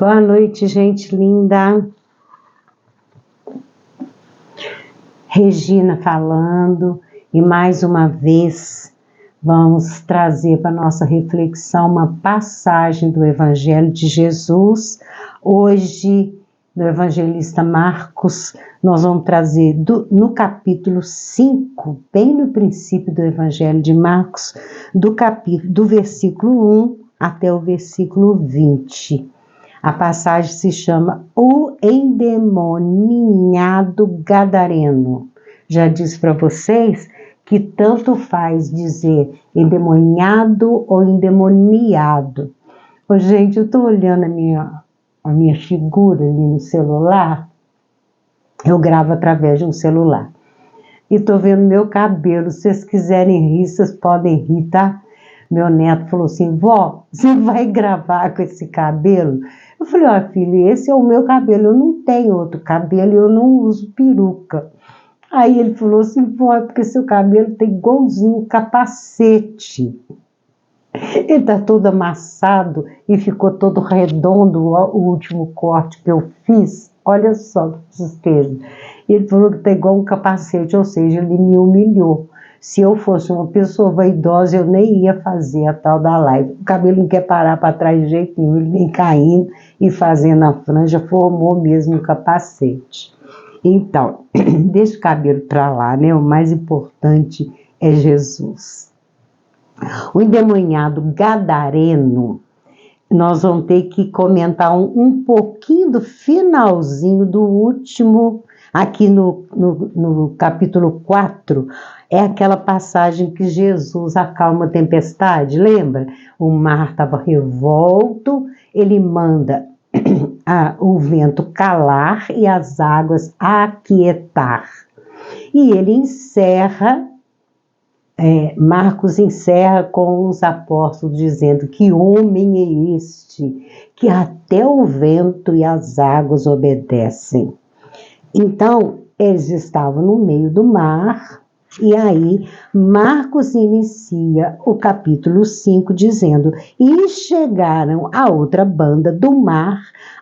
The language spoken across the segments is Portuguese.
Boa noite, gente linda. Regina falando, e mais uma vez vamos trazer para nossa reflexão uma passagem do Evangelho de Jesus. Hoje, do evangelista Marcos, nós vamos trazer no capítulo 5, bem no princípio do Evangelho de Marcos, do versículo 1 até o versículo 20. A passagem se chama O Endemoniado Gadareno. Já disse para vocês que tanto faz dizer endemoniado ou endemoniado. Ô, gente, eu estou olhando a minha figura ali no celular. Eu gravo através de um celular. E estou vendo meu cabelo. Se vocês quiserem rir, vocês podem rir, tá? Meu neto falou assim: vó, você vai gravar com esse cabelo? Eu falei: ó, filho, esse é o meu cabelo, eu não tenho outro cabelo, eu não uso peruca. Aí ele falou assim: vó, é porque seu cabelo tem igualzinho capacete. Ele tá todo amassado e ficou todo redondo o último corte que eu fiz. Olha só que tristeza. Ele falou que tá igual um capacete, ou seja, ele me humilhou. Se eu fosse uma pessoa vaidosa, eu nem ia fazer a tal da live. O cabelo não quer parar para trás de jeito nenhum, ele vem caindo e fazendo a franja, formou mesmo um capacete. Então, deixa o cabelo para lá, né? O mais importante é Jesus. O endemoniado Gadareno, nós vamos ter que comentar um pouquinho do finalzinho do último, aqui no capítulo 4, é aquela passagem que Jesus acalma a tempestade, lembra? O mar estava revolto, ele manda o vento calar e as águas aquietar. E ele encerra, Marcos encerra com os apóstolos dizendo: que homem é este, que até o vento e as águas obedecem. Então, eles estavam no meio do mar, e aí Marcos inicia o capítulo 5 dizendo: e chegaram a outra banda do mar,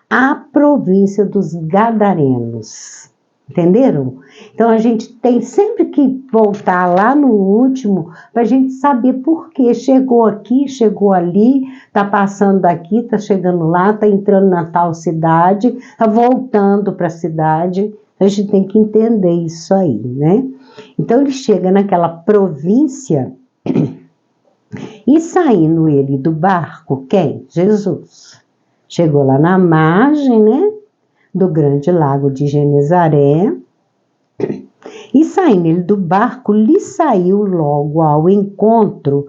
a província dos Gadarenos. Entenderam? Então a gente tem sempre que voltar lá no último para a gente saber por que chegou aqui, chegou ali, está passando daqui, está chegando lá, está entrando na tal cidade, está voltando para a cidade. A gente tem que entender isso aí, né? Então ele chega naquela província e saindo ele do barco, quem? Jesus. Chegou lá na margem, né? Do grande lago de Genezaré, e saindo ele do barco, lhe saiu logo ao encontro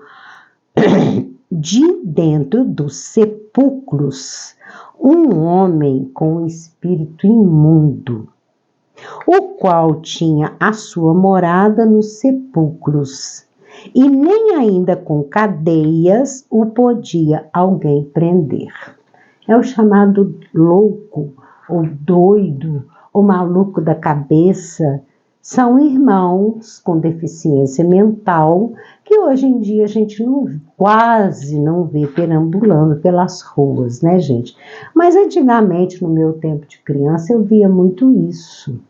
de dentro dos sepulcros um homem com um espírito imundo, o qual tinha a sua morada nos sepulcros, e nem ainda com cadeias o podia alguém prender. É o chamado louco, ou doido, ou maluco da cabeça. São irmãos com deficiência mental que hoje em dia a gente quase não vê perambulando pelas ruas, né, gente? Mas antigamente, no meu tempo de criança, eu via muito isso.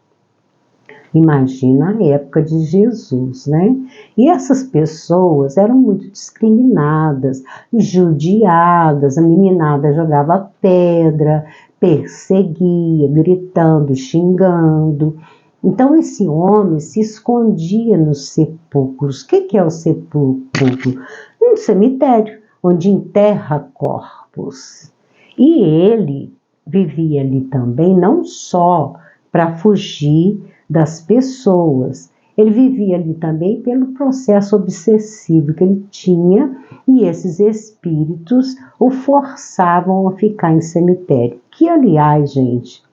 Imagina a época de Jesus, né? E essas pessoas eram muito discriminadas, judiadas, a meninada jogava pedra, perseguia, gritando, xingando. Então esse homem se escondia nos sepulcros. O que é o sepulcro? Um cemitério, onde enterra corpos. E ele vivia ali também, não só para fugir das pessoas, ele vivia ali também pelo processo obsessivo que ele tinha, e esses espíritos o forçavam a ficar em cemitério. Que, aliás, gente,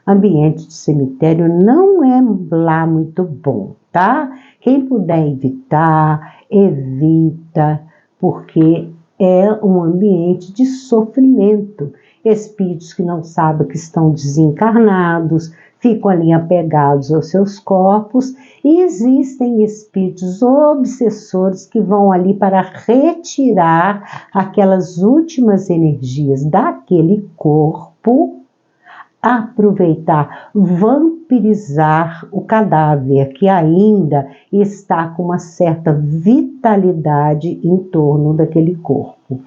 ambiente de cemitério não é lá muito bom, tá? Quem puder evitar, evita, porque é um ambiente de sofrimento. Espíritos que não sabem que estão desencarnados, ficam ali apegados aos seus corpos, e existem espíritos obsessores que vão ali para retirar aquelas últimas energias daquele corpo corpo, aproveitar, vampirizar o cadáver que ainda está com uma certa vitalidade em torno daquele corpo.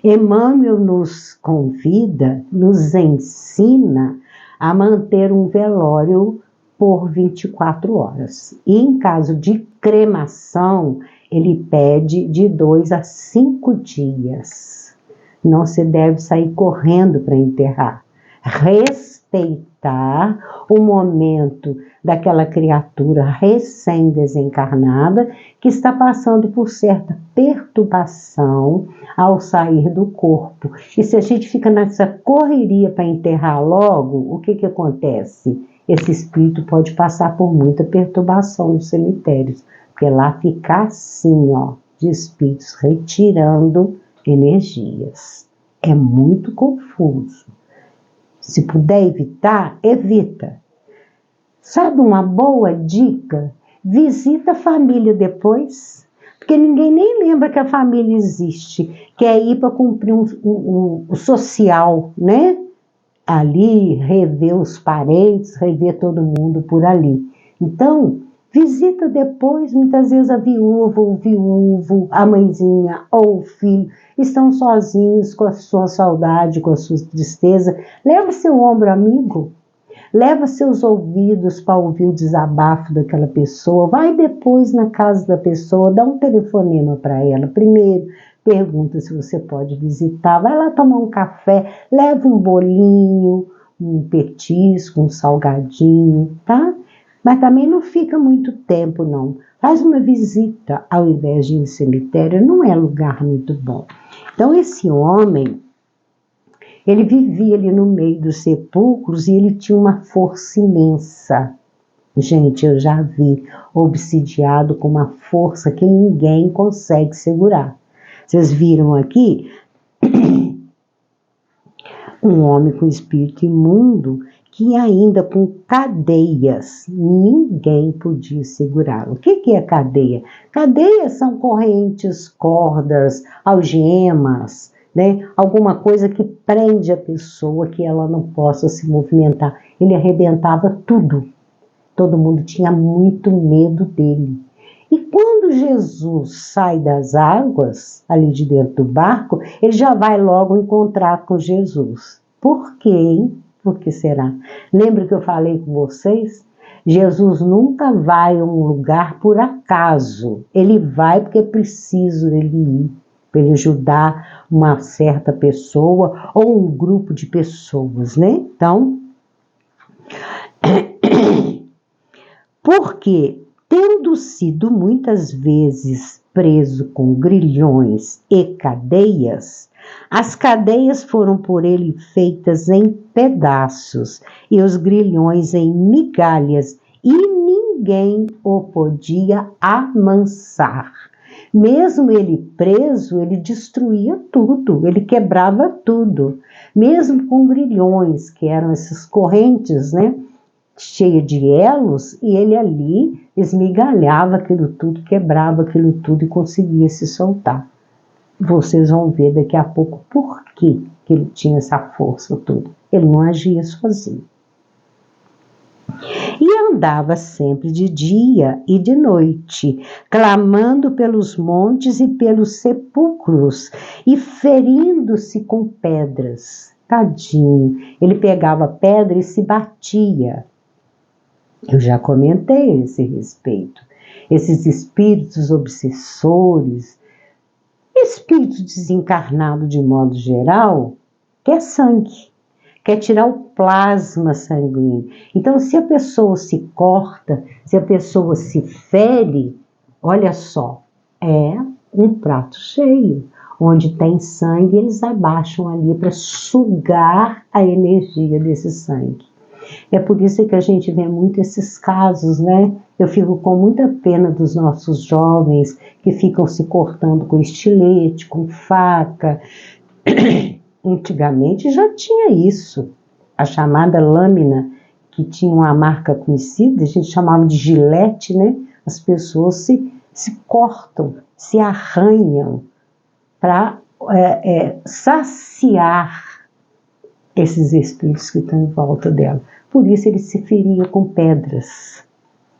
Emmanuel nos convida, nos ensina a manter um velório por 24 horas. E em caso de cremação, ele pede de 2 a 5 dias. Não se deve sair correndo para enterrar. Respeitar o momento daquela criatura recém-desencarnada que está passando por certa perturbação ao sair do corpo. E se a gente fica nessa correria para enterrar logo, o que acontece? Esse espírito pode passar por muita perturbação nos cemitérios, porque lá fica assim, de espíritos retirando energias. É muito confuso. Se puder evitar, evita. Sabe uma boa dica? Visita a família depois, porque ninguém nem lembra que a família existe, quer ir para cumprir um social, né? Ali, rever os parentes, rever todo mundo por ali. Então, visita depois, muitas vezes a viúva, o viúvo, a mãezinha ou o filho estão sozinhos com a sua saudade, com a sua tristeza. Leva seu ombro amigo, leva seus ouvidos para ouvir o desabafo daquela pessoa, vai depois na casa da pessoa, dá um telefonema para ela primeiro, pergunta se você pode visitar, vai lá tomar um café, leva um bolinho, um petisco, um salgadinho, tá? Mas também não fica muito tempo, não. Faz uma visita ao invés de ir no cemitério, não é lugar muito bom. Então, esse homem, ele vivia ali no meio dos sepulcros e ele tinha uma força imensa. Gente, eu já vi obsidiado com uma força que ninguém consegue segurar. Vocês viram aqui um homem com espírito imundo que ainda com cadeias, ninguém podia segurá-lo. O que é cadeia? Cadeias são correntes, cordas, algemas, né? Alguma coisa que prende a pessoa que ela não possa se movimentar. Ele arrebentava tudo. Todo mundo tinha muito medo dele. E quando Jesus sai das águas, ali de dentro do barco, ele já vai logo encontrar com Jesus. Por quê, hein? Por que será? Lembra que eu falei com vocês? Jesus nunca vai a um lugar por acaso. Ele vai porque é preciso ele ir, para ele ajudar uma certa pessoa ou um grupo de pessoas, né? Então, porque tendo sido muitas vezes preso com grilhões e cadeias, as cadeias foram por ele feitas em pedaços e os grilhões em migalhas, e ninguém o podia amansar. Mesmo ele preso, ele destruía tudo, ele quebrava tudo, mesmo com grilhões, que eram essas correntes, né? Cheia de elos, e ele ali esmigalhava aquilo tudo, quebrava aquilo tudo e conseguia se soltar. Vocês vão ver daqui a pouco por que ele tinha essa força toda. Ele não agia sozinho. E andava sempre de dia e de noite, clamando pelos montes e pelos sepulcros e ferindo-se com pedras. Tadinho, ele pegava pedra e se batia. Eu já comentei a esse respeito. Esses espíritos obsessores, espíritos desencarnados de modo geral, quer sangue, quer tirar o plasma sanguíneo. Então, se a pessoa se corta, se a pessoa se fere, olha só, é um prato cheio. Onde tem sangue, eles abaixam ali para sugar a energia desse sangue. É por isso que a gente vê muito esses casos, né? Eu fico com muita pena dos nossos jovens que ficam se cortando com estilete, com faca. Antigamente já tinha isso. A chamada lâmina, que tinha uma marca conhecida, a gente chamava de gilete, né? As pessoas se cortam, se arranham para saciar esses espíritos que estão em volta dela. Por isso ele se feria com pedras.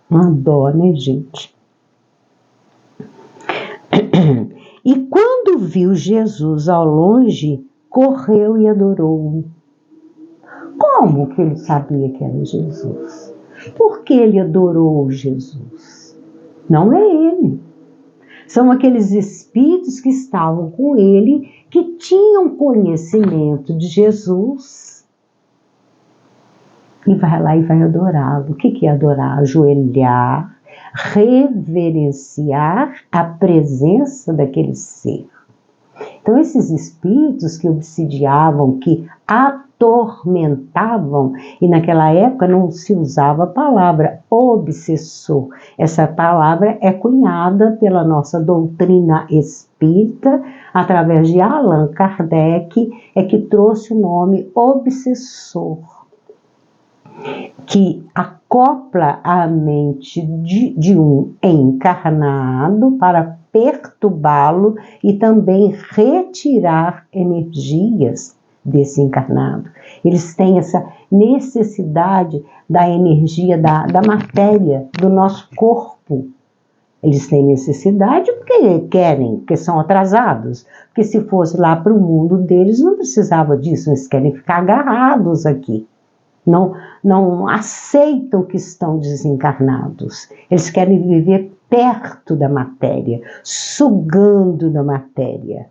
Uma dó, né, gente? E quando viu Jesus ao longe, correu e adorou-o. Como que ele sabia que era Jesus? Por que ele adorou Jesus? Não é ele. São aqueles espíritos que estavam com ele, que tinham conhecimento de Jesus. E vai lá e vai adorá-lo. O que é adorar? Ajoelhar, reverenciar a presença daquele ser. Então, esses espíritos que obsidiavam, que atormentavam, e naquela época não se usava a palavra obsessor. Essa palavra é cunhada pela nossa doutrina espírita, através de Allan Kardec, é que trouxe o nome obsessor, que acopla a mente de um encarnado para perturbá-lo e também retirar energias desse encarnado. Eles têm essa necessidade da energia da matéria, do nosso corpo. Eles têm necessidade porque querem, porque são atrasados. Porque se fosse lá para o mundo deles, não precisava disso, eles querem ficar agarrados aqui. Não aceitam que estão desencarnados. Eles querem viver perto da matéria, sugando da matéria.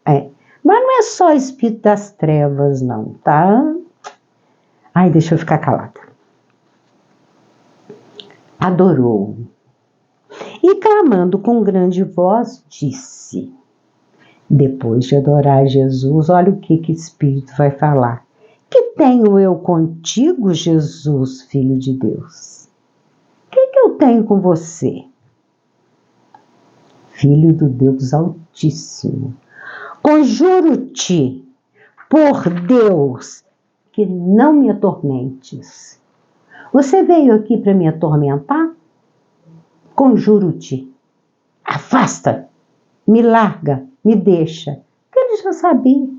Mas não é só espírito das trevas, não, tá? Ai, deixa eu ficar calada. Adorou. E clamando com grande voz, disse: depois de adorar Jesus, olha o que espírito vai falar. Que tenho eu contigo, Jesus, Filho de Deus? O que eu tenho com você? Filho do Deus Altíssimo, conjuro-te, por Deus, que não me atormentes. Você veio aqui para me atormentar? Conjuro-te, afasta, me larga, me deixa. Porque ele já sabia.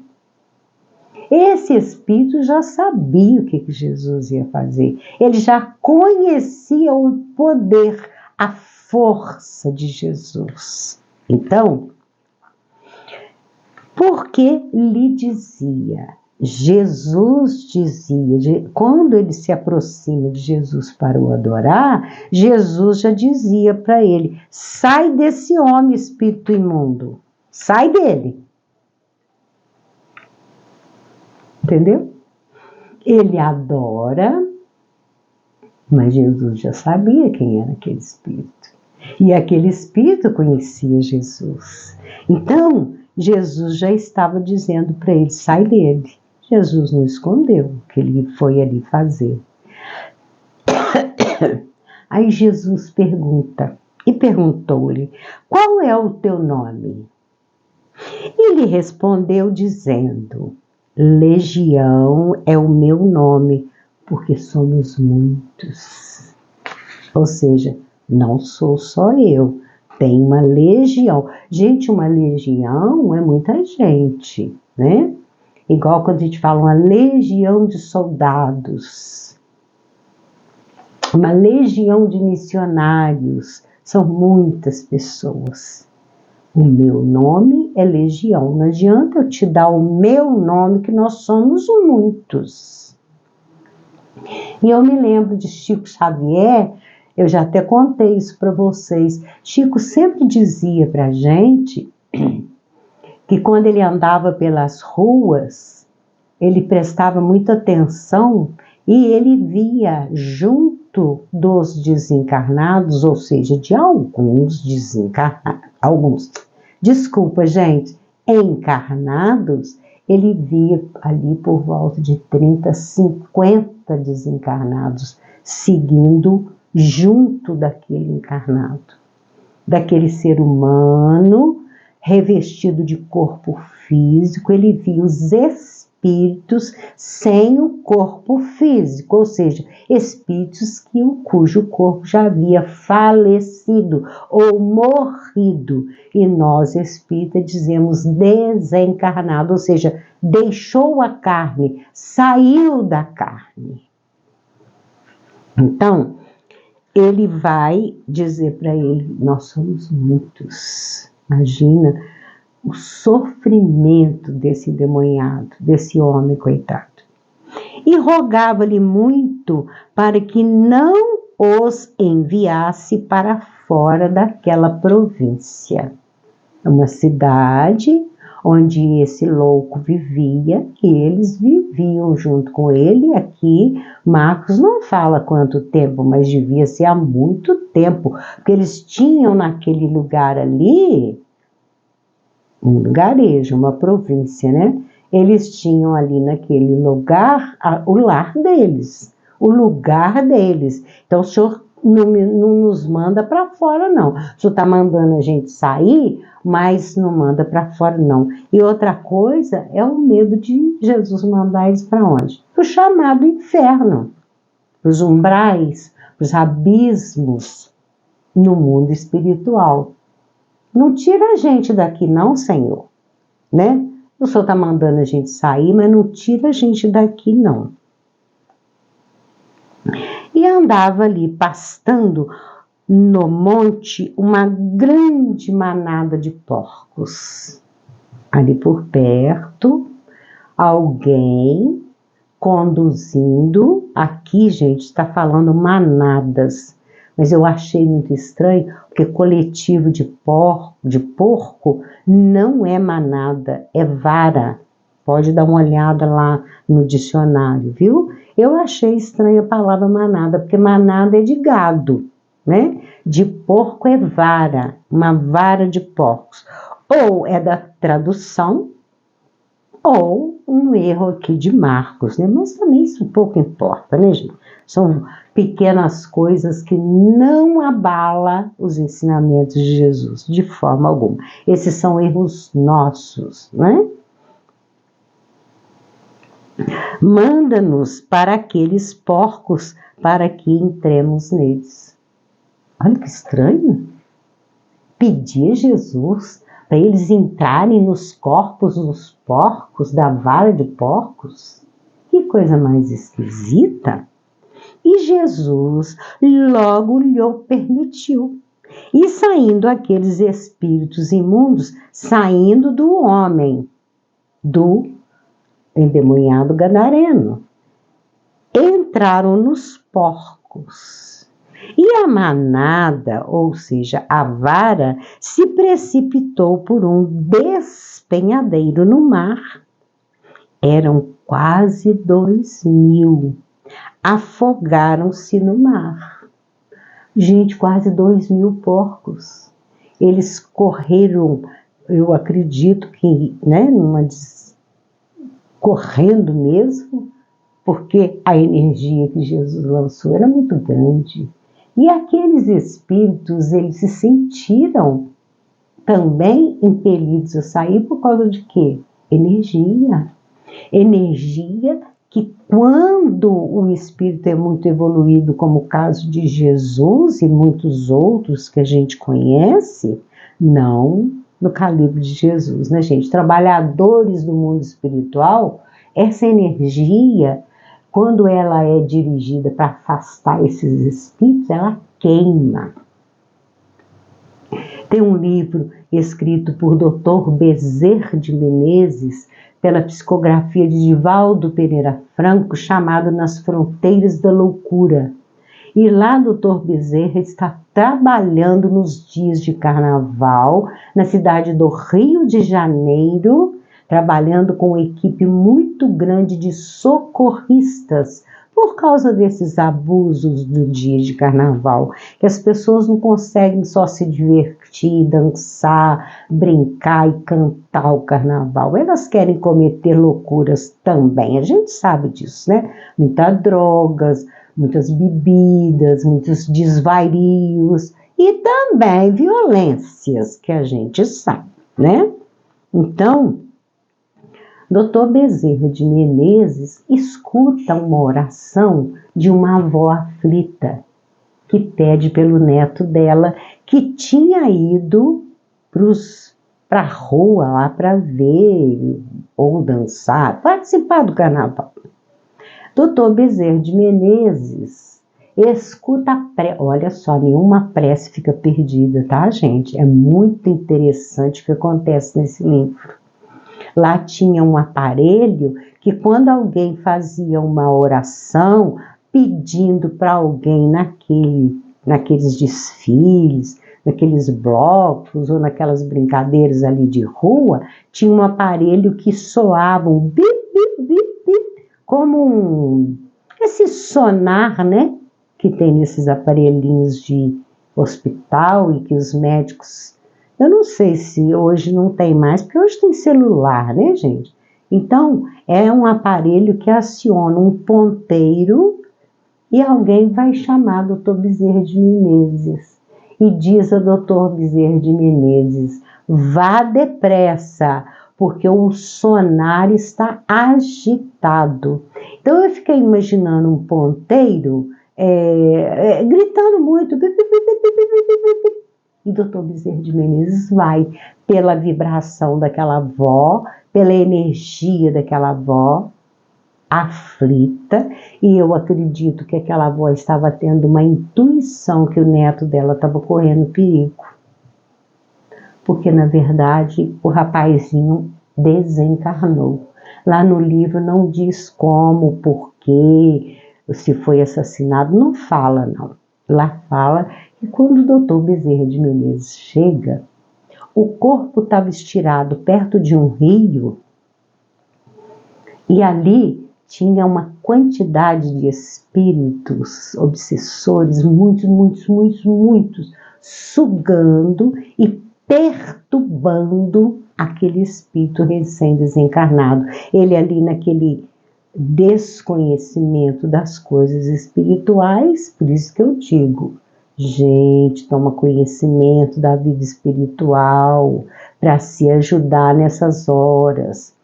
Esse espírito já sabia o que Jesus ia fazer. Ele já conhecia o poder, a força de Jesus. Então, porque lhe dizia, Jesus dizia, quando ele se aproxima de Jesus para o adorar, Jesus já dizia para ele: sai desse homem, espírito imundo, sai dele. Entendeu? Ele adora, mas Jesus já sabia quem era aquele espírito. E aquele espírito conhecia Jesus. Então, Jesus já estava dizendo para ele: sai dele. Jesus não escondeu o que ele foi ali fazer. Aí Jesus perguntou-lhe: qual é o teu nome? E ele respondeu dizendo: Legião é o meu nome, porque somos muitos. Ou seja, não sou só eu, tem uma legião. Gente, uma legião é muita gente, né? Igual quando a gente fala uma legião de soldados, uma legião de missionários, são muitas pessoas. O meu nome é legião. Não adianta eu te dar o meu nome, que nós somos muitos. E eu me lembro de Chico Xavier, eu já até contei isso para vocês. Chico sempre dizia para a gente que quando ele andava pelas ruas, ele prestava muita atenção e ele via junto dos desencarnados, ou seja, de alguns desencarnados, encarnados, ele via ali por volta de 30, 50 desencarnados seguindo junto daquele encarnado, daquele ser humano revestido de corpo físico. Ele via os espíritos espíritos sem o corpo físico, ou seja, espíritos cujo corpo já havia falecido ou morrido. E nós, espíritas, dizemos desencarnado, ou seja, deixou a carne, saiu da carne. Então, ele vai dizer para ele, nós somos muitos. Imagina o sofrimento desse endemoniado, desse homem coitado. E rogava-lhe muito para que não os enviasse para fora daquela província. Uma cidade onde esse louco vivia, e eles viviam junto com ele. Aqui Marcos não fala quanto tempo, mas devia ser há muito tempo, porque eles tinham naquele lugar ali um lugarejo, uma província, né? Eles tinham ali naquele lugar o lar deles, o lugar deles. Então o Senhor não nos manda para fora, não. O Senhor está mandando a gente sair, mas não manda para fora, não. E outra coisa é o medo de Jesus mandar eles para onde? Para o chamado inferno, para os umbrais, para os abismos no mundo espiritual. Não tira a gente daqui não, Senhor, né? O Senhor está mandando a gente sair, mas não tira a gente daqui não. E andava ali pastando no monte uma grande manada de porcos. Ali por perto, alguém conduzindo, aqui gente está falando manadas, mas eu achei muito estranho, porque coletivo de porco não é manada, é vara. Pode dar uma olhada lá no dicionário, viu? Eu achei estranha a palavra manada, porque manada é de gado, né? De porco é vara, uma vara de porcos. Ou é da tradução, ou um erro aqui de Marcos, né? Mas também isso pouco importa, né, gente? São pequenas coisas que não abalam os ensinamentos de Jesus, de forma alguma. Esses são erros nossos, né? Manda-nos para aqueles porcos para que entremos neles. Olha que estranho. Pedir a Jesus para eles entrarem nos corpos dos porcos, da vara de porcos. Que coisa mais esquisita. E Jesus logo lhe permitiu. E saindo aqueles espíritos imundos, saindo do homem, do endemoniado gadareno, entraram nos porcos. E a manada, ou seja, a vara, se precipitou por um despenhadeiro no mar. Eram quase 2.000. Afogaram-se no mar. Gente, quase 2.000 porcos. Eles correram, eu acredito que, né, correndo mesmo, porque a energia que Jesus lançou era muito grande. E aqueles espíritos, eles se sentiram também impelidos a sair por causa de quê? Energia. Energia que quando o espírito é muito evoluído, como o caso de Jesus e muitos outros que a gente conhece, não no calibre de Jesus, né, gente? Trabalhadores do mundo espiritual, essa energia, quando ela é dirigida para afastar esses espíritos, ela queima. Tem um livro escrito por Dr. Bezerra de Menezes, pela psicografia de Divaldo Pereira Franco, chamado Nas Fronteiras da Loucura. E lá o Dr. Bezerra está trabalhando nos dias de carnaval, na cidade do Rio de Janeiro, trabalhando com uma equipe muito grande de socorristas, por causa desses abusos do dia de carnaval, que as pessoas não conseguem só se divertir, dançar, brincar e cantar o carnaval. Elas querem cometer loucuras também, a gente sabe disso, né? Muitas drogas, muitas bebidas, muitos desvarios e também violências, que a gente sabe, né? Então, Dr. Bezerra de Menezes escuta uma oração de uma avó aflita, que pede pelo neto dela, que tinha ido para a rua lá para ver ou dançar, participar do carnaval. Dr. Bezerra de Menezes escuta a prece. Olha só, nenhuma prece fica perdida, tá, gente? É muito interessante o que acontece nesse livro. Lá tinha um aparelho que, quando alguém fazia uma oração pedindo para alguém naqueles desfiles, naqueles blocos ou naquelas brincadeiras ali de rua, tinha um aparelho que soava um bip, bip, bip, bip, como esse sonar, né, que tem nesses aparelhinhos de hospital e que os médicos... Eu não sei se hoje não tem mais, porque hoje tem celular, né, gente? Então, é um aparelho que aciona um ponteiro e alguém vai chamar Dr. Bezerra de Menezes. E diz a Dr. Bezerra de Menezes: vá depressa, porque o sonar está agitado. Então, eu fiquei imaginando um ponteiro gritando muito. E Dr. Bezerra de Menezes vai, pela vibração daquela avó, pela energia daquela avó aflita, e eu acredito que aquela avó estava tendo uma intuição que o neto dela estava correndo perigo. Porque, na verdade, o rapazinho desencarnou. Lá no livro não diz como, porquê, se foi assassinado, não fala, não. Lá fala que quando o Dr. Bezerra de Menezes chega, o corpo estava estirado perto de um rio e ali tinha uma quantidade de espíritos obsessores, muitos, sugando e perturbando aquele espírito recém-desencarnado. Ele ali naquele desconhecimento das coisas espirituais, por isso que eu digo, gente, toma conhecimento da vida espiritual para se ajudar nessas horas.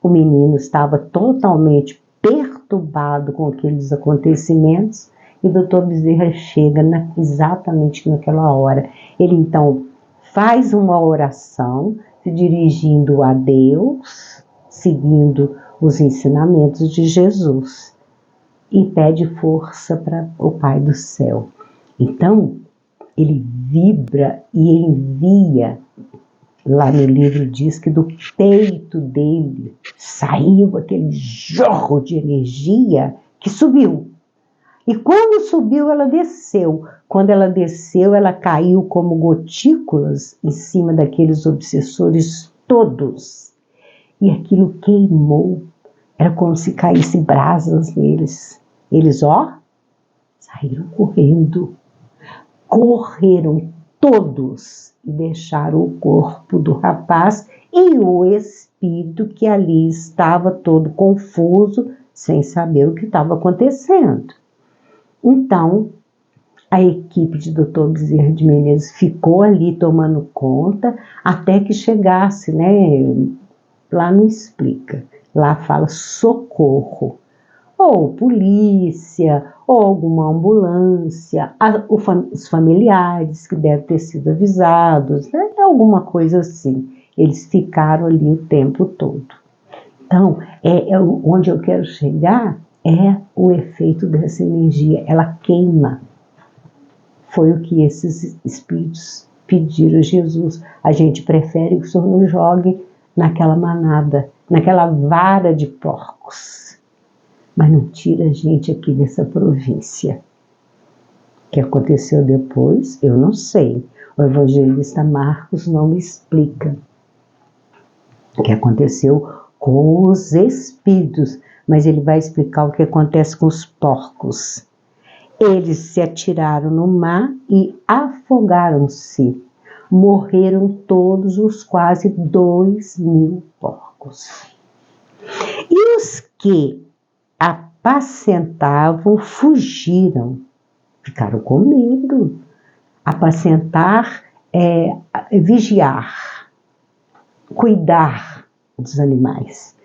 O menino estava totalmente perturbado com aqueles acontecimentos e o Dr. Bezerra chega exatamente naquela hora. Ele então faz uma oração se dirigindo a Deus, seguindo os ensinamentos de Jesus, e pede força para o Pai do Céu. Então, ele vibra e envia. Lá no livro diz que do peito dele saiu aquele jorro de energia que subiu. E quando subiu, ela desceu. Quando ela desceu, ela caiu como gotículas em cima daqueles obsessores todos. E aquilo queimou. Era como se caíssem brasas neles. Eles, saíram correndo. Correram todos e deixaram o corpo do rapaz e o espírito que ali estava todo confuso, sem saber o que estava acontecendo. Então, a equipe de Dr. Bezerra de Menezes ficou ali tomando conta até que chegasse, né? Lá não explica, lá fala socorro. Ou polícia, ou alguma ambulância, os familiares que devem ter sido avisados, né? Alguma coisa assim. Eles ficaram ali o tempo todo. Então, onde eu quero chegar é o efeito dessa energia, ela queima. Foi o que esses espíritos pediram a Jesus. A gente prefere que o Senhor nos jogue naquela manada, naquela vara de porcos. Mas não tira a gente aqui dessa província. O que aconteceu depois, eu não sei. O evangelista Marcos não me explica o que aconteceu com os espíritos, mas ele vai explicar o que acontece com os porcos. Eles se atiraram no mar e afogaram-se. Morreram todos os quase 2.000 porcos. E os que apacentavam, fugiram, ficaram com medo. Apacentar é vigiar, cuidar dos animais.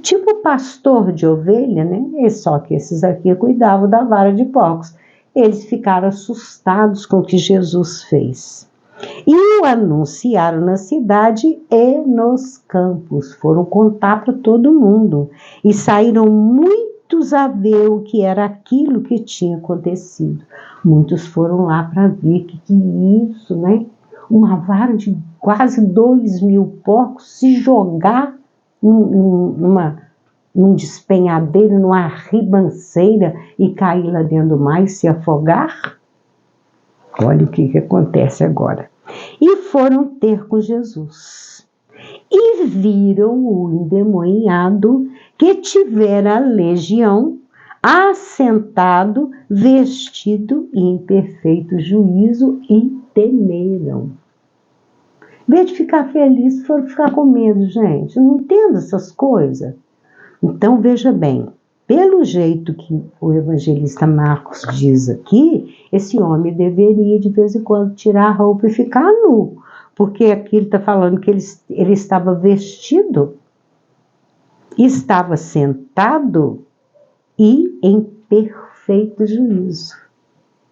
tipo pastor de ovelha, né? Só que esses aqui cuidavam da vara de porcos. Eles ficaram assustados com o que Jesus fez. E o anunciaram na cidade e nos campos. Foram contar para todo mundo. E saíram muitos a ver o que era aquilo que tinha acontecido. Muitos foram lá para ver que isso, né? Uma vara de quase 2.000 porcos se jogar num despenhadeiro, numa ribanceira e cair lá dentro do mar e se afogar? Olha o que acontece agora. E foram ter com Jesus. E viram o endemoniado que tivera a legião, assentado, vestido e em perfeito juízo, e temeram. Em vez de ficar feliz, foram ficar com medo, gente. Eu não entendo essas coisas. Então, veja bem, pelo jeito que o evangelista Marcos diz aqui, esse homem deveria de vez em quando tirar a roupa e ficar nu, porque aqui ele está falando que ele estava vestido, estava sentado e em perfeito juízo.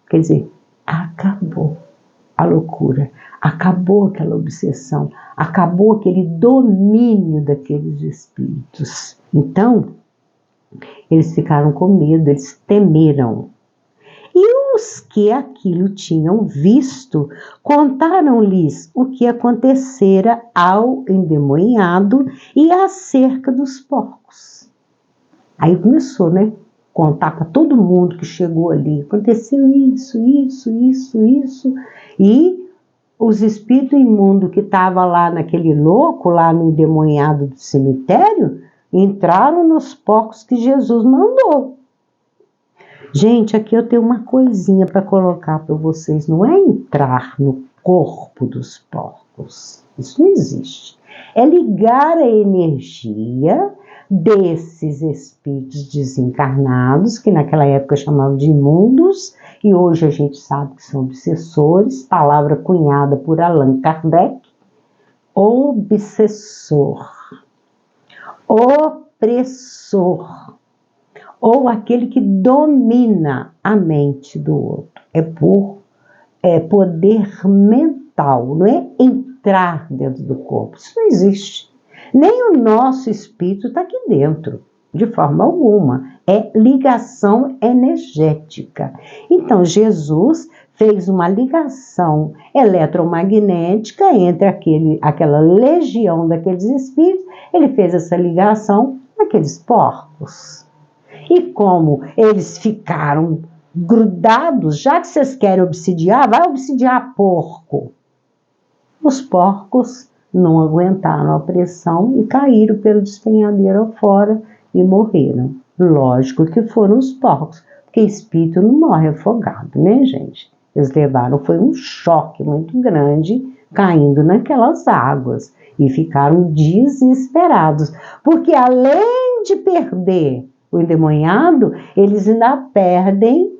Quer dizer, acabou a loucura, acabou aquela obsessão, acabou aquele domínio daqueles espíritos. Então, eles ficaram com medo, eles temeram. E os que aquilo tinham visto, contaram-lhes o que acontecera ao endemoniado e acerca dos porcos. Aí começou, né? Contar para todo mundo que chegou ali. Aconteceu isso. E os espíritos imundos que estavam lá naquele louco, lá no endemoniado do cemitério, entraram nos porcos que Jesus mandou. Gente, aqui eu tenho uma coisinha para colocar para vocês. Não é entrar no corpo dos porcos. Isso não existe. É ligar a energia desses espíritos desencarnados, que naquela época chamavam de imundos, e hoje a gente sabe que são obsessores, palavra cunhada por Allan Kardec, obsessor, opressor, ou aquele que domina a mente do outro. É poder mental, não é entrar dentro do corpo. Isso não existe. Nem o nosso espírito está aqui dentro, de forma alguma. É ligação energética. Então, Jesus fez uma ligação eletromagnética entre aquela legião daqueles espíritos. Ele fez essa ligação naqueles porcos. E como eles ficaram grudados, já que vocês querem obsidiar, vai obsidiar porco. Os porcos não aguentaram a pressão e caíram pelo despenhadeiro fora e morreram. Lógico que foram os porcos, porque espírito não morre afogado, né, gente? Eles levaram, foi um choque muito grande caindo naquelas águas e ficaram desesperados, porque além de perder o endemoniado, eles ainda perdem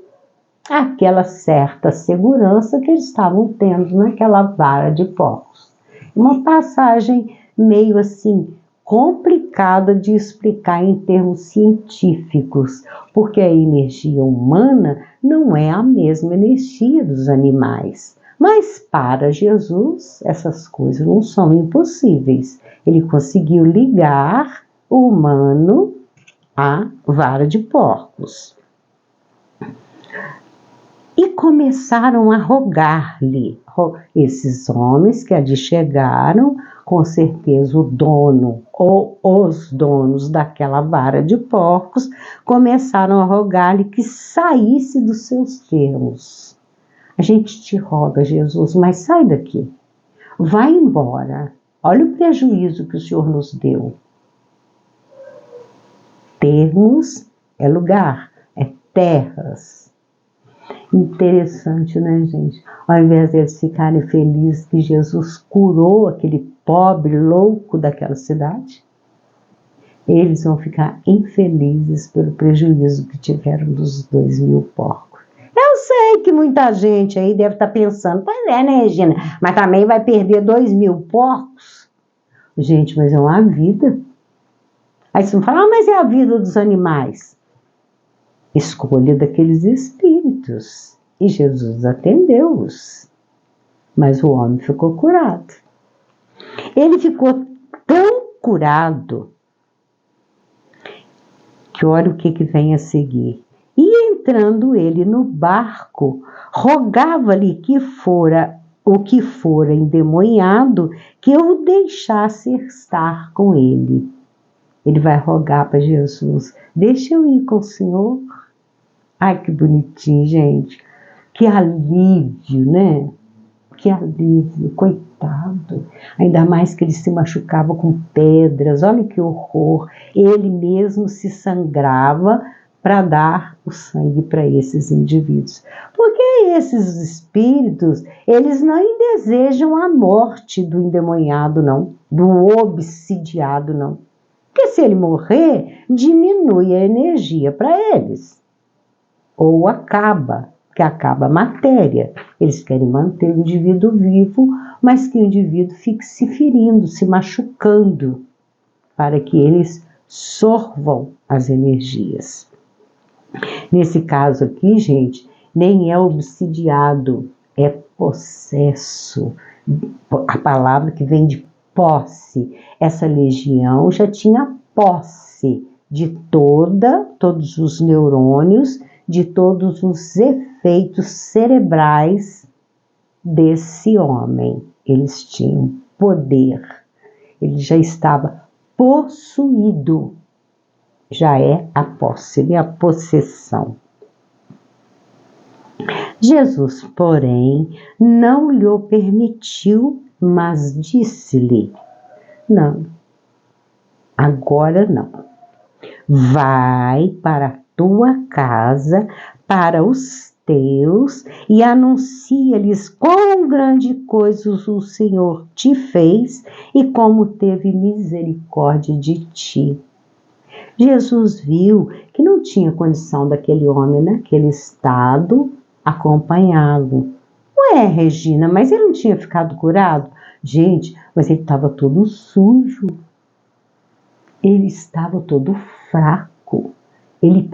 aquela certa segurança que eles estavam tendo naquela vara de porcos. Uma passagem meio assim complicada de explicar em termos científicos, porque a energia humana não é a mesma energia dos animais. Mas para Jesus, essas coisas não são impossíveis. Ele conseguiu ligar o humano à vara de porcos. E começaram a rogar-lhe. Esses homens que ali chegaram, com certeza o dono ou os donos daquela vara de porcos, começaram a rogar-lhe que saísse dos seus termos. A gente te roga, Jesus, mas sai daqui. Vai embora. Olha o prejuízo que o Senhor nos deu. Termos é lugar, é terras. Interessante, né, gente? Ao invés deles ficarem felizes que Jesus curou aquele pobre louco daquela cidade, eles vão ficar infelizes pelo prejuízo que tiveram dos 2.000 porcos. Eu sei que muita gente aí deve estar pensando, pois é, né, Regina? Mas também vai perder 2.000 porcos? Gente, mas é uma vida. Aí você não fala, mas é a vida dos animais. Escolha daqueles espíritos. E Jesus atendeu-os. Mas o homem ficou curado. Ele ficou tão curado que olha o que vem a seguir. E entrando ele no barco, rogava-lhe que fora o que fora endemoniado, que eu o deixasse estar com ele. Ele vai rogar para Jesus, deixa eu ir com o Senhor. Ai, que bonitinho, gente. Que alívio, né? Que alívio, coitado. Ainda mais que ele se machucava com pedras, olha que horror. Ele mesmo se sangrava para dar o sangue para esses indivíduos. Porque esses espíritos, eles não desejam a morte do endemoniado, não, do obsidiado, não. Porque se ele morrer, diminui a energia para eles. Ou acaba, que acaba a matéria. Eles querem manter o indivíduo vivo, mas que o indivíduo fique se ferindo, se machucando, para que eles sorvam as energias. Nesse caso aqui, gente, nem é obsidiado, é possesso. A palavra que vem de posse. Essa legião já tinha posse de todos os neurônios, de todos os efeitos cerebrais desse homem. Eles tinham poder. Ele já estava possuído. Já é a posse, a possessão. Jesus, porém, não lhe o permitiu, mas disse-lhe, não, agora não. Vai para a tua casa, para os teus, e anuncia-lhes quão grande coisas o Senhor te fez e como teve misericórdia de ti. Jesus viu que não tinha condição daquele homem naquele estado acompanhá-lo. Ué, Regina, mas ele não tinha ficado curado? Gente, mas ele estava todo sujo. Ele estava todo fraco. Ele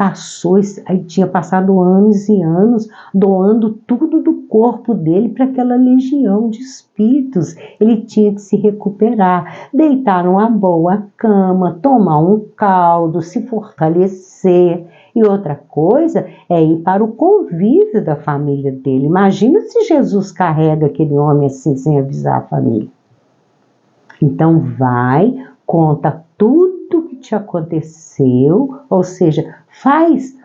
tinha passado anos e anos doando tudo do corpo dele para aquela legião de espíritos. Ele tinha que se recuperar, deitar numa boa cama, tomar um caldo, se fortalecer. E outra coisa é ir para o convívio da família dele. Imagina se Jesus carrega aquele homem assim sem avisar a família. Então vai, conta tudo que te aconteceu, ou seja, faz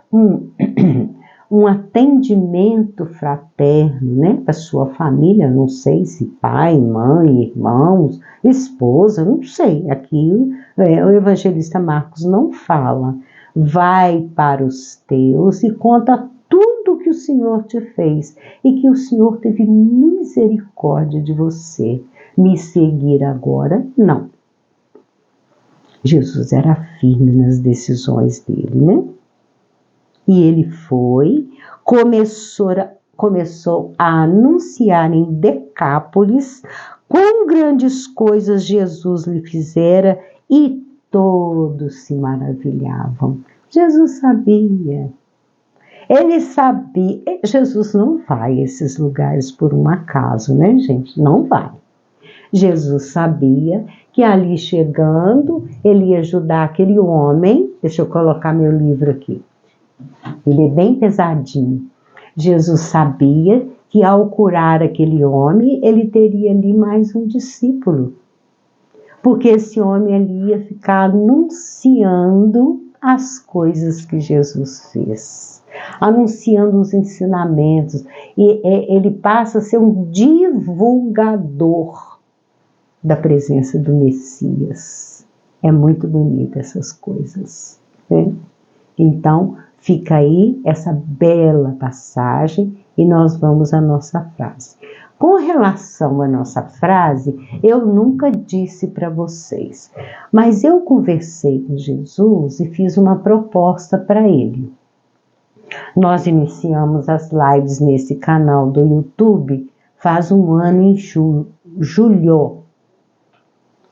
um atendimento fraterno, né, para sua família, não sei se pai, mãe, irmãos, esposa, não sei, aqui o evangelista Marcos não fala. Vai para os teus e conta tudo que o Senhor te fez e que o Senhor teve misericórdia de você. Me seguir agora, não. Jesus era firme nas decisões dele, né? E ele começou a anunciar em Decápolis quão grandes coisas Jesus lhe fizera e todos se maravilhavam. Jesus sabia. Ele sabia. Jesus não vai a esses lugares por um acaso, né, gente? Não vai. Jesus sabia que ali chegando, ele ia ajudar aquele homem. Deixa eu colocar meu livro aqui. Ele é bem pesadinho. Jesus sabia que ao curar aquele homem, ele teria ali mais um discípulo. Porque esse homem ali ia ficar anunciando as coisas que Jesus fez. Anunciando os ensinamentos. E ele passa a ser um divulgador da presença do Messias. É muito bonita essas coisas, né? Então, fica aí essa bela passagem e nós vamos à nossa frase. Com relação à nossa frase, eu nunca disse para vocês, mas eu conversei com Jesus e fiz uma proposta para ele. Nós iniciamos as lives nesse canal do YouTube faz um ano em julho.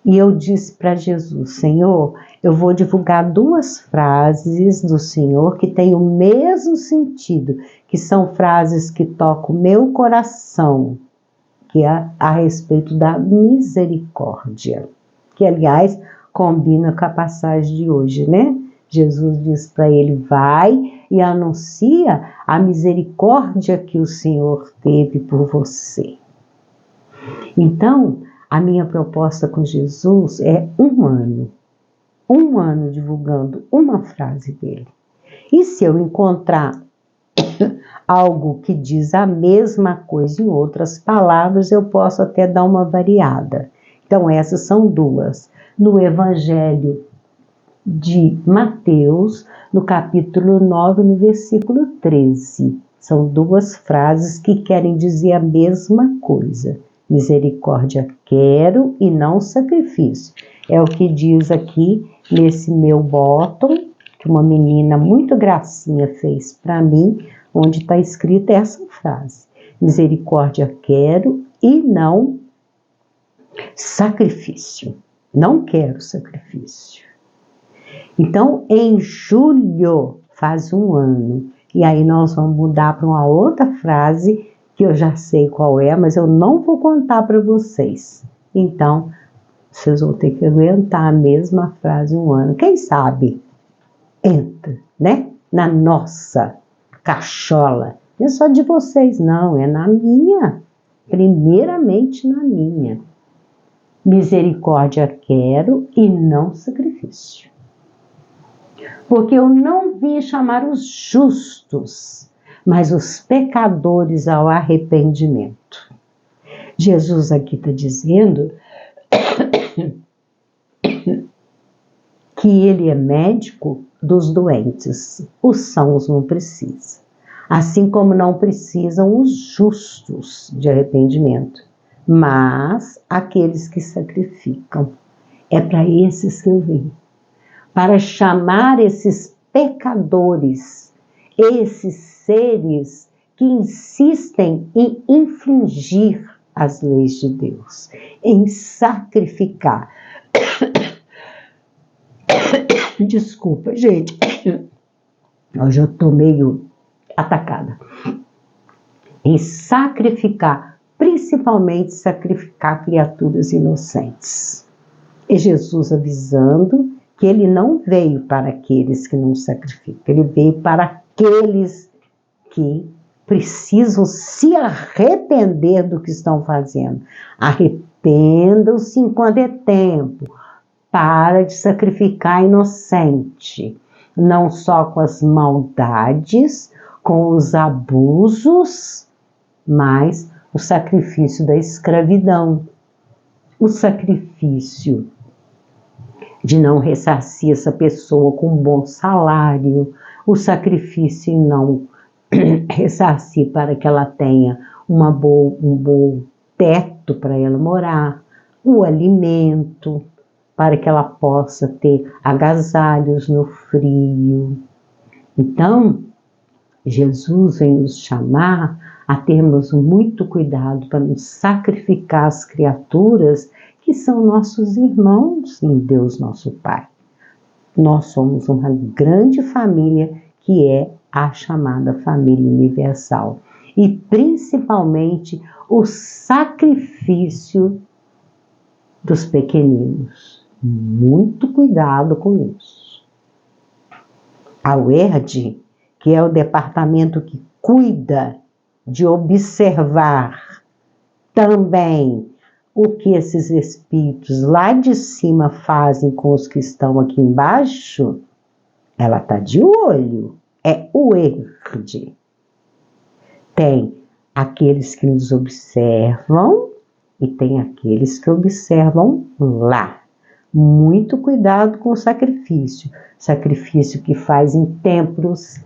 E eu disse para Jesus, Senhor, eu vou divulgar 2 frases do Senhor que têm o mesmo sentido, que são frases que tocam o meu coração, que é a respeito da misericórdia, que aliás combina com a passagem de hoje, né? Jesus diz para ele, vai e anuncia a misericórdia que o Senhor teve por você. Então, a minha proposta com Jesus é 1 ano divulgando uma frase dele. E se eu encontrar algo que diz a mesma coisa em outras palavras, eu posso até dar uma variada. Então, essas são 2. No Evangelho de Mateus, no capítulo 9, no versículo 13. São 2 frases que querem dizer a mesma coisa. Misericórdia quero e não sacrifício. É o que diz aqui nesse meu bottom, que uma menina muito gracinha fez para mim, onde está escrita essa frase. Misericórdia quero e não sacrifício. Não quero sacrifício. Então, em julho, faz 1 ano. E aí nós vamos mudar para uma outra frase, que eu já sei qual é, mas eu não vou contar para vocês. Então, vocês vão ter que aguentar a mesma frase 1 ano. Quem sabe entra, né? Na nossa cachola. Não é só de vocês, não. É na minha. Primeiramente na minha. Misericórdia quero e não sacrifício. Porque eu não vim chamar os justos, mas os pecadores ao arrependimento. Jesus aqui está dizendo que ele é médico dos doentes, os sãos não precisam. Assim como não precisam os justos de arrependimento, mas aqueles que sacrificam. É para esses que eu vim. Para chamar esses pecadores, esses seres que insistem em infringir as leis de Deus, em sacrificar. Desculpa, gente, hoje eu estou meio atacada. Em sacrificar, principalmente sacrificar criaturas inocentes. E Jesus avisando que ele não veio para aqueles que não sacrificam, ele veio para aqueles que precisam se arrepender do que estão fazendo. Arrependam-se enquanto é tempo. Para de sacrificar inocente, não só com as maldades, com os abusos, mas o sacrifício da escravidão, o sacrifício de não ressarcir essa pessoa com um bom salário, o sacrifício em não ressarcir para que ela tenha um bom teto para ela morar, o alimento, para que ela possa ter agasalhos no frio. Então, Jesus vem nos chamar a termos muito cuidado para não sacrificar as criaturas que são nossos irmãos em Deus nosso Pai. Nós somos uma grande família que é a chamada família universal. E principalmente o sacrifício dos pequeninos. Muito cuidado com isso. A UERJ, que é o departamento que cuida de observar também o que esses espíritos lá de cima fazem com os que estão aqui embaixo, ela está de olho. É o UERJ. Tem aqueles que nos observam e tem aqueles que observam lá. Muito cuidado com o sacrifício. Sacrifício que faz em templos,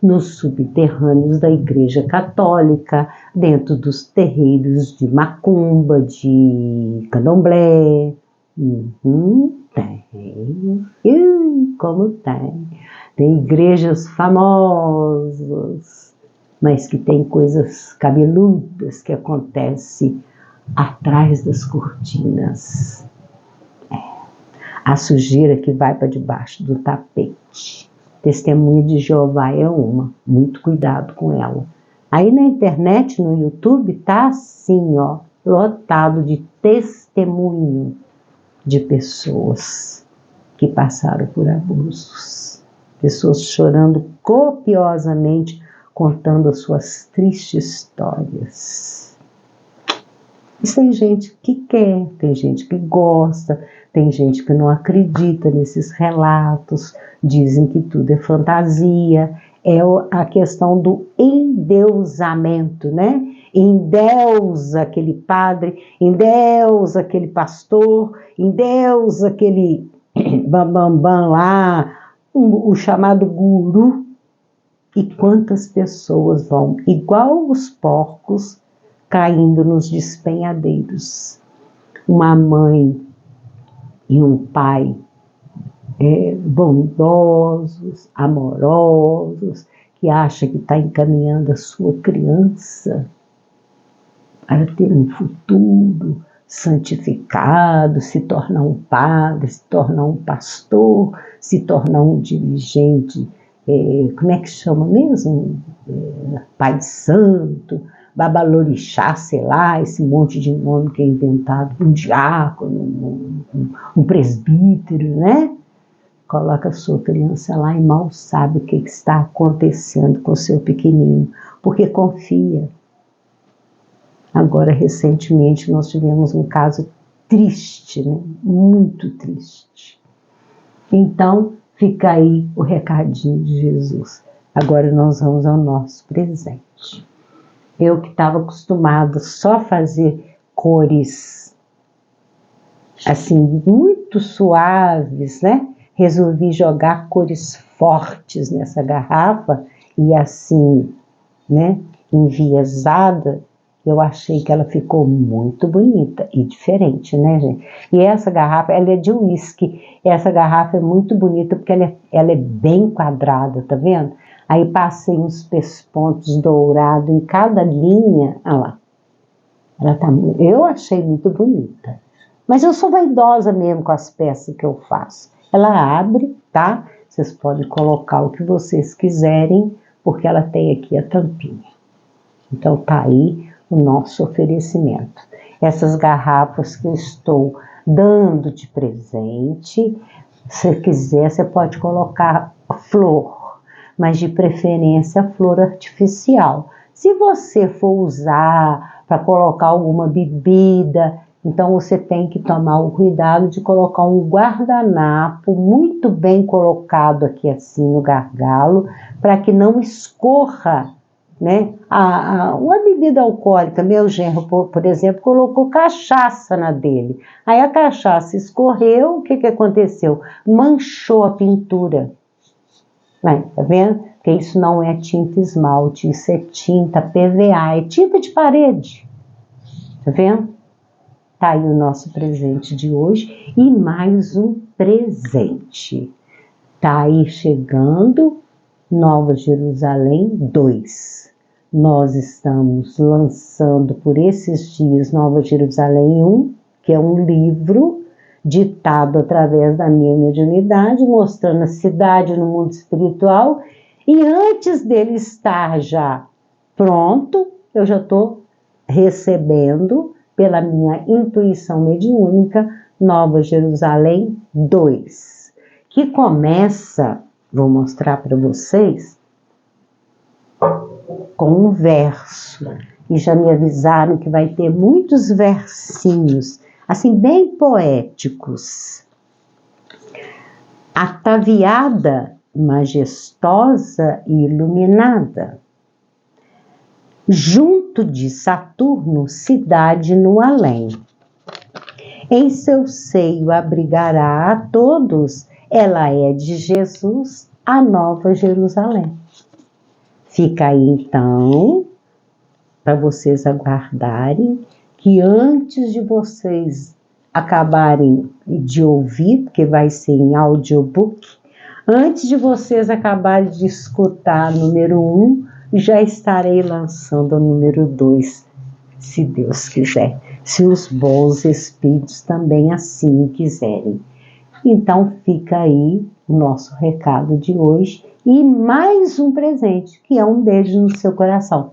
nos subterrâneos da Igreja Católica, dentro dos terreiros de macumba, de candomblé. Tem. Como tem. Tem igrejas famosas, mas que tem coisas cabeludas que acontecem atrás das cortinas. A sujeira que vai para debaixo do tapete. Testemunha de Jeová é uma. Muito cuidado com ela. Aí na internet, no YouTube, tá assim, ó, lotado de testemunho de pessoas que passaram por abusos. Pessoas chorando copiosamente, contando as suas tristes histórias. Mas tem gente que quer, tem gente que gosta, tem gente que não acredita nesses relatos, dizem que tudo é fantasia. É a questão do endeusamento, né? Endeusa aquele padre, endeusa aquele pastor, endeusa aquele bambambam lá, o chamado guru. E quantas pessoas vão, igual os porcos, caindo nos despenhadeiros. Uma mãe e um pai bondosos, amorosos, que acha que está encaminhando a sua criança para ter um futuro santificado, se tornar um padre, se tornar um pastor, se tornar um dirigente, como é que chama mesmo? Pai Santo, Babalorixá, sei lá, esse monte de nome que é inventado, um diácono, um presbítero, né? Coloca a sua criança lá e mal sabe o que está acontecendo com o seu pequenino, porque confia. Agora, recentemente, nós tivemos um caso triste, né? Muito triste. Então, fica aí o recadinho de Jesus. Agora nós vamos ao nosso presente. Eu que estava acostumada só a fazer cores, assim, muito suaves, né? Resolvi jogar cores fortes nessa garrafa e assim, né, enviesada, eu achei que ela ficou muito bonita e diferente, né, gente? E essa garrafa, ela é de uísque. Essa garrafa é muito bonita porque ela é bem quadrada, tá vendo? Aí passei uns pespontos dourados em cada linha, olha lá. Eu achei muito bonita. Mas eu sou vaidosa mesmo com as peças que eu faço. Ela abre, tá? Vocês podem colocar o que vocês quiserem, porque ela tem aqui a tampinha. Então tá aí o nosso oferecimento. Essas garrafas que eu estou dando de presente, se quiser você pode colocar flor, mas de preferência flor artificial. Se você for usar para colocar alguma bebida, então você tem que tomar o cuidado de colocar um guardanapo muito bem colocado aqui assim no gargalo, para que não escorra, né? Uma bebida alcoólica. Meu genro, por exemplo, colocou cachaça na dele. Aí a cachaça escorreu, o que aconteceu? Manchou a pintura. Tá vendo? Porque isso não é tinta esmalte, isso é tinta PVA, é tinta de parede. Tá vendo? Tá aí o nosso presente de hoje e mais um presente. Tá aí chegando Nova Jerusalém 2. Nós estamos lançando por esses dias Nova Jerusalém 1, que é um livro ditado através da minha mediunidade, mostrando a cidade no mundo espiritual. E antes dele estar já pronto, eu já estou recebendo, pela minha intuição mediúnica, Nova Jerusalém 2, que começa, vou mostrar para vocês, com um verso. E já me avisaram que vai ter muitos versinhos, assim, bem poéticos. Ataviada, majestosa e iluminada, junto de Saturno, cidade no além. Em seu seio abrigará a todos, ela é de Jesus, a Nova Jerusalém. Fica aí então, para vocês aguardarem, que antes de vocês acabarem de ouvir, porque vai ser em audiobook, antes de vocês acabarem de escutar número 1, já estarei lançando o número 2, se Deus quiser, se os bons espíritos também assim quiserem. Então fica aí o nosso recado de hoje e mais um presente, que é um beijo no seu coração.